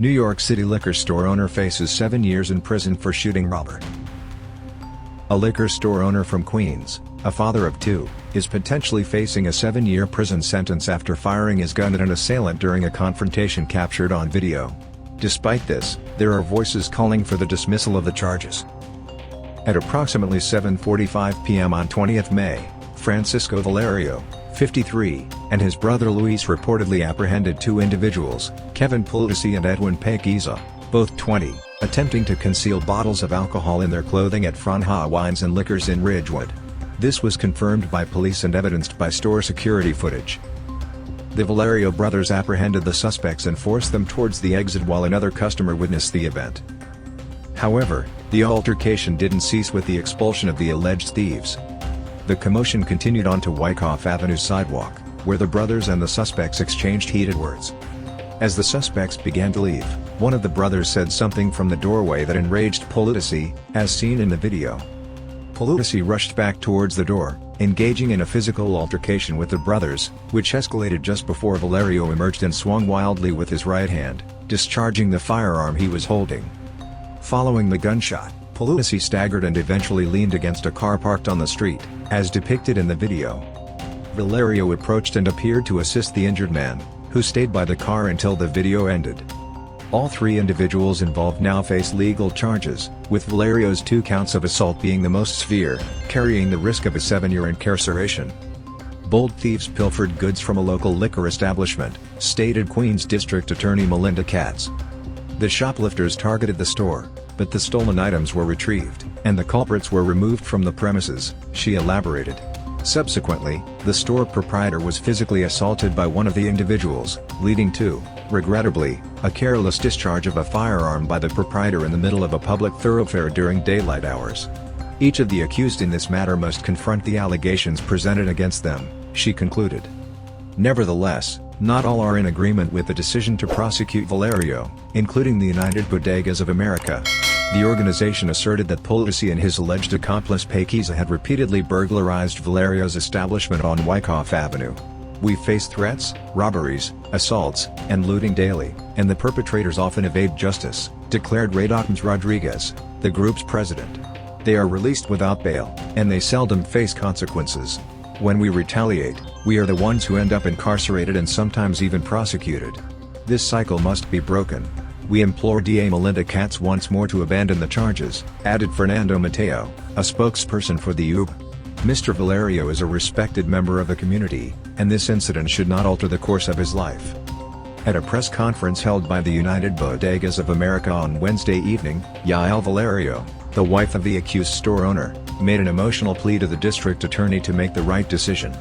New York City liquor store owner faces 7 years in prison for shooting robber. A liquor store owner from Queens, a father of two, is potentially facing a 7-year prison sentence after firing his gun at an assailant during a confrontation captured on video. Despite this, there are voices calling for the dismissal of the charges. At approximately 7:45 p.m. on 20th May, Francisco Valerio, 53, and his brother Luis reportedly apprehended two individuals, Kevin Pugliese and Edwin Pequiza, both 20, attempting to conceal bottles of alcohol in their clothing at Franja Wines and Liquors in Ridgewood. This was confirmed by police and evidenced by store security footage. The Valerio brothers apprehended the suspects and forced them towards the exit while another customer witnessed the event. However, the altercation didn't cease with the expulsion of the alleged thieves. The commotion continued onto Wyckoff Avenue sidewalk, where the brothers and the suspects exchanged heated words. As the suspects began to leave, one of the brothers said something from the doorway that enraged Pugliese, as seen in the video. Pugliese rushed back towards the door, engaging in a physical altercation with the brothers, which escalated just before Valerio emerged and swung wildly with his right hand, discharging the firearm he was holding. Following the gunshot, Pugliese staggered and eventually leaned against a car parked on the street, as depicted in the video. Valerio approached and appeared to assist the injured man, who stayed by the car until the video ended. All three individuals involved now face legal charges, with Valerio's 2 counts of assault being the most severe, carrying the risk of a 7-year incarceration. Bold thieves pilfered goods from a local liquor establishment, stated Queens District Attorney Melinda Katz. The shoplifters targeted the store, but the stolen items were retrieved, and the culprits were removed from the premises, she elaborated. Subsequently, the store proprietor was physically assaulted by one of the individuals, leading to, regrettably, a careless discharge of a firearm by the proprietor in the middle of a public thoroughfare during daylight hours. Each of the accused in this matter must confront the allegations presented against them, she concluded. Nevertheless, not all are in agreement with the decision to prosecute Valerio, including the United Bodegas of America. The organization asserted that Pugliese and his alleged accomplice Pequiza had repeatedly burglarized Valerio's establishment on Wyckoff Avenue. "We face threats, robberies, assaults, and looting daily, and the perpetrators often evade justice," declared Radocms Rodriguez, the group's president. "They are released without bail, and they seldom face consequences. When we retaliate, we are the ones who end up incarcerated and sometimes even prosecuted. This cycle must be broken. We implore DA Melinda Katz once more to abandon the charges," added Fernando Mateo, a spokesperson for the UB. "Mr. Valerio is a respected member of the community, and this incident should not alter the course of his life." At a press conference held by the United Bodegas of America on Wednesday evening, Yael Valerio, the wife of the accused store owner, made an emotional plea to the district attorney to make the right decision.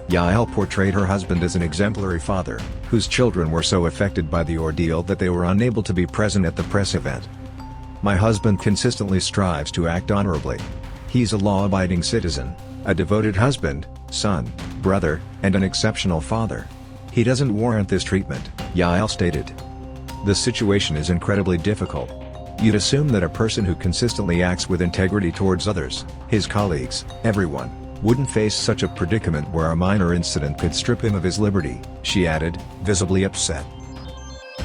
Yael portrayed her husband as an exemplary father, whose children were so affected by the ordeal that they were unable to be present at the press event. "My husband consistently strives to act honorably. He's a law-abiding citizen, a devoted husband, son, brother, and an exceptional father. He doesn't warrant this treatment," Yael stated. "The situation is incredibly difficult. You'd assume that a person who consistently acts with integrity towards others, his colleagues, everyone, wouldn't face such a predicament where a minor incident could strip him of his liberty," she added, visibly upset.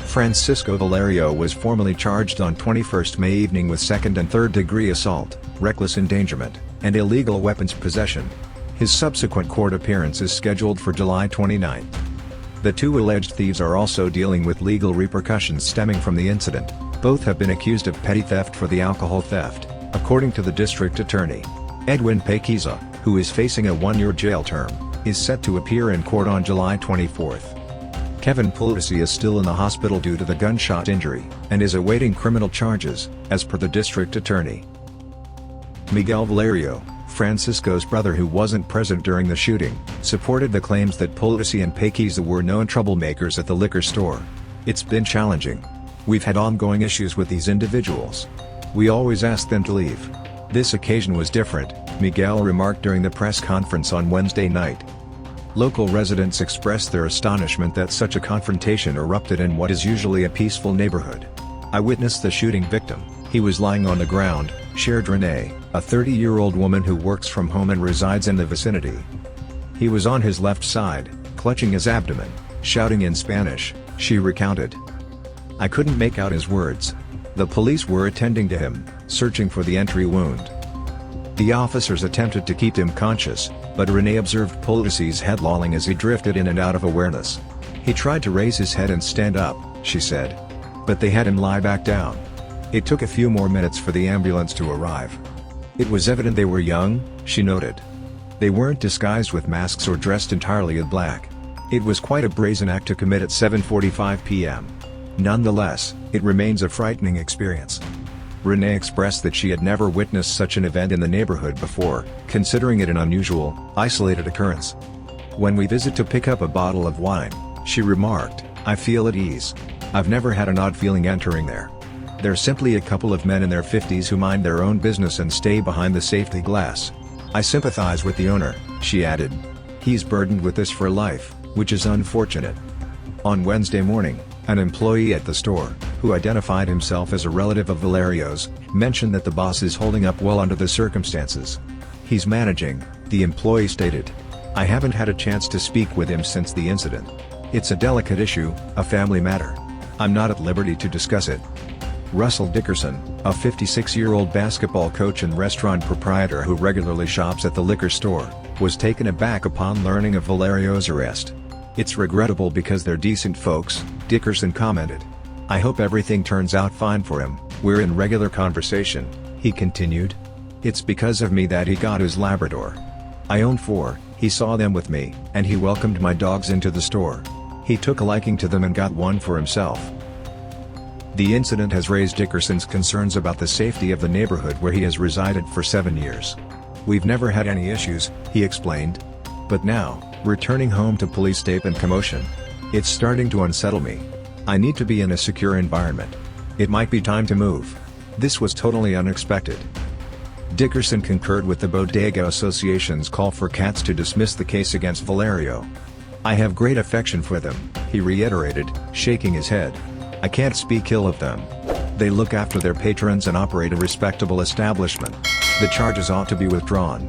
Francisco Valerio was formally charged on 21 May evening with 2nd and 3rd degree assault, reckless endangerment, and illegal weapons possession. His subsequent court appearance is scheduled for July 29. The two alleged thieves are also dealing with legal repercussions stemming from the incident. Both have been accused of petty theft for the alcohol theft, according to the district attorney. Edwin Pequiza, who is facing a 1-year jail term, is set to appear in court on July 24. Kevin Pugliese is still in the hospital due to the gunshot injury, and is awaiting criminal charges, as per the district attorney. Miguel Valerio, Francisco's brother who wasn't present during the shooting, supported the claims that Pugliese and Pequiza were known troublemakers at the liquor store. "It's been challenging. We've had ongoing issues with these individuals. We always ask them to leave. This occasion was different," Miguel remarked during the press conference on Wednesday night. Local residents expressed their astonishment that such a confrontation erupted in what is usually a peaceful neighborhood. "I witnessed the shooting victim. He was lying on the ground," shared Renee, a 30-year-old woman who works from home and resides in the vicinity. "He was on his left side, clutching his abdomen, shouting in Spanish," she recounted. I couldn't make out his words. The police were attending to him, searching for the entry wound. The officers attempted to keep him conscious, but Renee observed Polis's head lolling as he drifted in and out of awareness. He tried to raise his head and stand up, she said. But they had him lie back down. It took a few more minutes for the ambulance to arrive. It was evident they were young, she noted. They weren't disguised with masks or dressed entirely in black. It was quite a brazen act to commit at 7:45 p.m. Nonetheless, it remains a frightening experience. Renee expressed that she had never witnessed such an event in the neighborhood before, considering it an unusual, isolated occurrence. When we visit to pick up a bottle of wine, she remarked, I feel at ease. I've never had an odd feeling entering there. They're simply a couple of men in their 50s who mind their own business and stay behind the safety glass. I sympathize with the owner, she added. He's burdened with this for life, which is unfortunate. On Wednesday morning, an employee at the store, who identified himself as a relative of Valerio's, mentioned that the boss is holding up well under the circumstances. He's managing, the employee stated. I haven't had a chance to speak with him since the incident. It's a delicate issue, a family matter. I'm not at liberty to discuss it. Russell Dickerson, a 56-year-old basketball coach and restaurant proprietor who regularly shops at the liquor store, was taken aback upon learning of Valerio's arrest. It's regrettable because they're decent folks, Dickerson commented. I hope everything turns out fine for him. We're in regular conversation, he continued. It's because of me that he got his Labrador. I own 4, he saw them with me, and he welcomed my dogs into the store. He took a liking to them and got one for himself. The incident has raised Dickerson's concerns about the safety of the neighborhood where he has resided for 7 years. We've never had any issues, he explained. But now, returning home to police tape and commotion. It's starting to unsettle me. I need to be in a secure environment. It might be time to move. This was totally unexpected. Dickerson concurred with the Bodega Association's call for Katz to dismiss the case against Valerio. I have great affection for them, he reiterated, shaking his head. I can't speak ill of them. They look after their patrons and operate a respectable establishment. The charges ought to be withdrawn.